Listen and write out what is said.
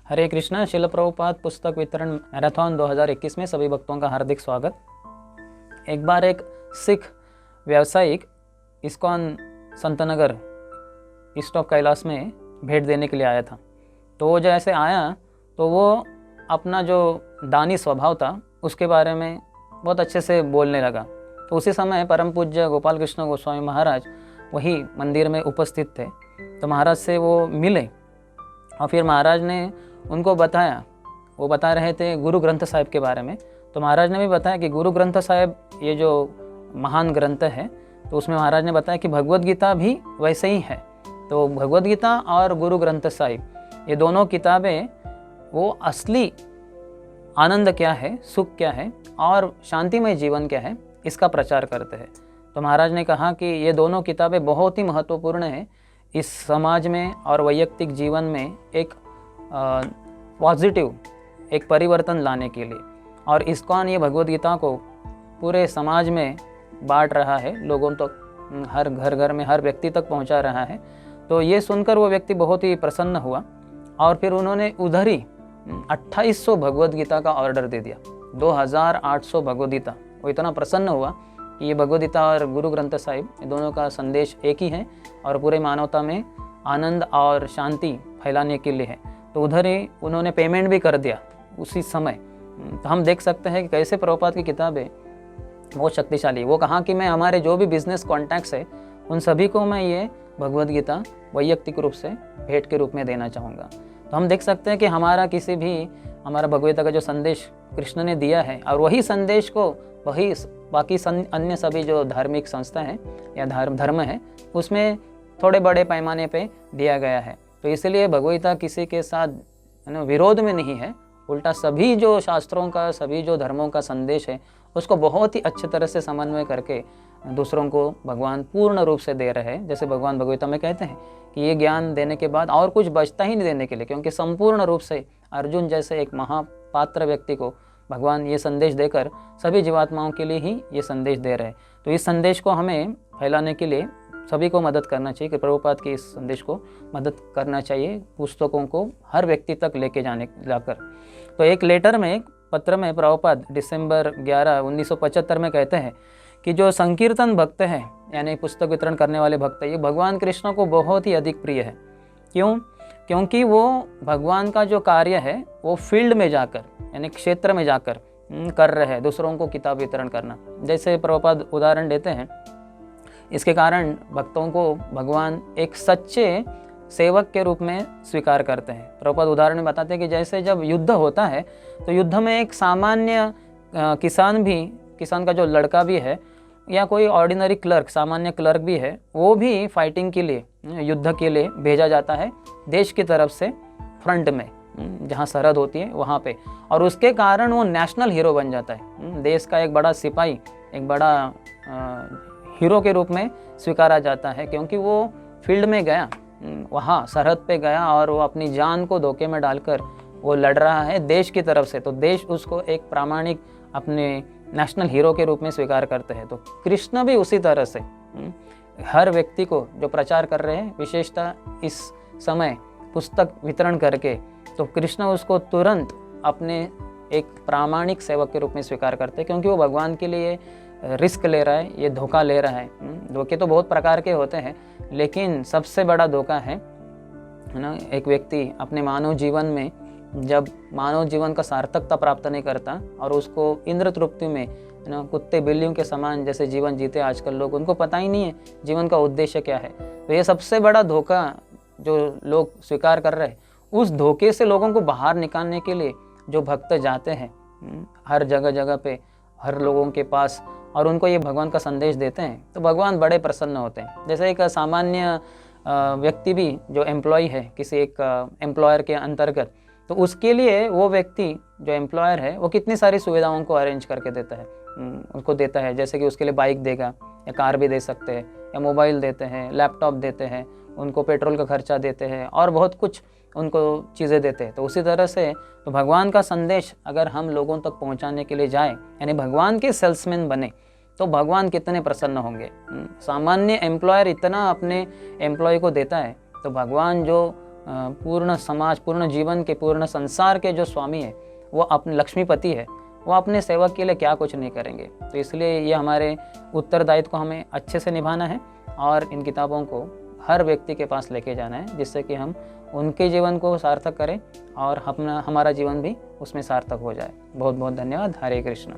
हरे कृष्णा। शिल प्रभुपाद पुस्तक वितरण मैराथन 2021 में सभी भक्तों का हार्दिक स्वागत। एक बार एक सिख व्यावसायिक ISKCON Santnagar east of Kailash में भेंट देने के लिए आया था। तो वो जैसे आया तो वो अपना जो दानी स्वभाव था उसके बारे में बहुत अच्छे से बोलने लगा। तो उसी समय परम पूज्य गोपाल कृष्ण गोस्वामी महाराज वही मंदिर में उपस्थित थे। तो महाराज से वो मिले और फिर महाराज ने उनको बताया, वो बता रहे थे गुरु ग्रंथ साहिब के बारे में। तो महाराज ने भी बताया कि गुरु ग्रंथ साहिब ये जो महान ग्रंथ है, तो उसमें महाराज ने बताया कि भगवद गीता भी वैसे ही है। तो भगवद गीता और गुरु ग्रंथ साहिब ये दोनों किताबें वो असली आनंद क्या है, सुख क्या है और शांतिमय जीवन क्या है, इसका प्रचार करते हैं। तो महाराज ने कहा कि ये दोनों किताबें बहुत ही महत्वपूर्ण हैं इस समाज में और वैयक्तिक जीवन में एक पॉजिटिव एक परिवर्तन लाने के लिए। और इस्कॉन ये भगवद गीता को पूरे समाज में बांट रहा है, लोगों तक हर घर घर में हर व्यक्ति तक पहुंचा रहा है। तो ये सुनकर वो व्यक्ति बहुत ही प्रसन्न हुआ और फिर उन्होंने उधर ही 2800 भगवद गीता का ऑर्डर दे दिया। 2800 भगवद गीता। वो इतना प्रसन्न हुआ कि ये भगवद गीता और गुरु ग्रंथ साहिब ये दोनों का संदेश एक ही है और पूरे मानवता में आनंद और शांति फैलाने के लिए है। तो उधर ही उन्होंने पेमेंट भी कर दिया उसी समय। तो हम देख सकते हैं कि कैसे प्रभुपाद की किताबें बहुत शक्तिशाली। वो कहा कि मैं हमारे जो भी बिजनेस कॉन्टैक्ट्स है उन सभी को मैं ये भगवद गीता वैयक्तिक रूप से भेंट के रूप में देना चाहूँगा। तो हम देख सकते हैं कि हमारा हमारा भगवद गीता का जो संदेश कृष्ण ने दिया है और वही संदेश को वही बाकी अन्य सभी जो धार्मिक संस्था हैं या धर्म है उसमें थोड़े बड़े पैमाने पे दिया गया है। तो इसलिए भगवद गीता किसी के साथ विरोध में नहीं है, उल्टा सभी जो शास्त्रों का सभी जो धर्मों का संदेश है उसको बहुत ही अच्छे तरह से समन्वय करके दूसरों को भगवान पूर्ण रूप से दे रहे हैं। जैसे भगवान भगवद गीता में कहते हैं कि ये ज्ञान देने के बाद और कुछ बचता ही नहीं देने के लिए, क्योंकि संपूर्ण रूप से अर्जुन जैसे एक महापात्र व्यक्ति को भगवान ये संदेश देकर सभी जीवात्माओं के लिए ही ये संदेश दे रहे हैं। तो इस संदेश को हमें फैलाने के लिए सभी को मदद करना चाहिए कि प्रभुपाद के इस संदेश को मदद करना चाहिए, पुस्तकों को हर व्यक्ति तक लेके जाकर। तो एक लेटर में, एक पत्र में प्रभुपाद दिसंबर 11, 1975 में कहते हैं कि जो संकीर्तन भक्त है यानी पुस्तक वितरण करने वाले भक्त है, ये भगवान कृष्ण को बहुत ही अधिक प्रिय है। क्यों? क्योंकि वो भगवान का जो कार्य है वो फील्ड में जाकर यानी क्षेत्र में जाकर कर रहे हैं, दूसरों को किताब वितरण करना। जैसे प्रभुपाद उदाहरण देते हैं, इसके कारण भक्तों को भगवान एक सच्चे सेवक के रूप में स्वीकार करते हैं। प्रभुपाद उदाहरण में बताते हैं कि जैसे जब युद्ध होता है तो युद्ध में एक सामान्य किसान का जो लड़का भी है या कोई ऑर्डिनरी क्लर्क, सामान्य क्लर्क भी है, वो भी फाइटिंग के लिए, युद्ध के लिए भेजा जाता है देश की तरफ से फ्रंट में, जहाँ सरहद होती है वहाँ पे। और उसके कारण वो नेशनल हीरो बन जाता है, देश का एक बड़ा सिपाही, एक बड़ा हीरो के रूप में स्वीकारा जाता है, क्योंकि वो फील्ड में गया, वहाँ सरहद पे गया और वो अपनी जान को धोखे में डालकर वो लड़ रहा है देश की तरफ से। तो देश उसको एक प्रामाणिक अपने नेशनल हीरो के रूप में स्वीकार करते हैं। तो कृष्ण भी उसी तरह से हर व्यक्ति को जो प्रचार कर रहे हैं, विशेषतः इस समय पुस्तक वितरण करके, तो कृष्ण उसको तुरंत अपने एक प्रामाणिक सेवक के रूप में स्वीकार करते हैं, क्योंकि वो भगवान के लिए रिस्क ले रहा है, ये धोखा ले रहा है। धोखे तो बहुत प्रकार के होते हैं, लेकिन सबसे बड़ा धोखा है ना, एक व्यक्ति अपने मानव जीवन में जब मानव जीवन का सार्थकता प्राप्त नहीं करता और उसको इंद्र तृप्ति में ना कुत्ते बिल्लियों के समान जैसे जीवन जीते आजकल लोग, उनको पता ही नहीं है जीवन का उद्देश्य क्या है। तो ये सबसे बड़ा धोखा जो लोग स्वीकार कर रहे हैं, उस धोखे से लोगों को बाहर निकालने के लिए जो भक्त जाते हैं हर जगह जगह पे, हर लोगों के पास, और उनको ये भगवान का संदेश देते हैं, तो भगवान बड़े प्रसन्न होते हैं। जैसे एक सामान्य व्यक्ति भी जो एम्प्लॉय है किसी एक एम्प्लॉयर के अंतर्गत, तो उसके लिए वो व्यक्ति जो एम्प्लॉयर है वो कितनी सारी सुविधाओं को अरेंज करके देता है, उसको देता है। जैसे कि उसके लिए बाइक देगा या कार भी दे सकते हैं, या मोबाइल देते हैं, लैपटॉप देते हैं, उनको पेट्रोल का खर्चा देते हैं और बहुत कुछ उनको चीज़ें देते हैं। तो उसी तरह से तो भगवान का संदेश अगर हम लोगों तक पहुंचाने के लिए जाए, यानी भगवान के सेल्समैन बने, तो भगवान कितने प्रसन्न होंगे। सामान्य एम्प्लॉयर इतना अपने एम्प्लॉय को देता है, तो भगवान जो पूर्ण समाज, पूर्ण जीवन के, पूर्ण संसार के जो स्वामी है, वो अपने लक्ष्मीपति है, वो अपने सेवक के लिए क्या कुछ नहीं करेंगे। तो इसलिए ये हमारे उत्तरदायित्व को हमें अच्छे से निभाना है और इन किताबों को हर व्यक्ति के पास लेके जाना है, जिससे कि हम उनके जीवन को सार्थक करें और हमारा जीवन भी उसमें सार्थक हो जाए। बहुत बहुत धन्यवाद। हरे कृष्ण।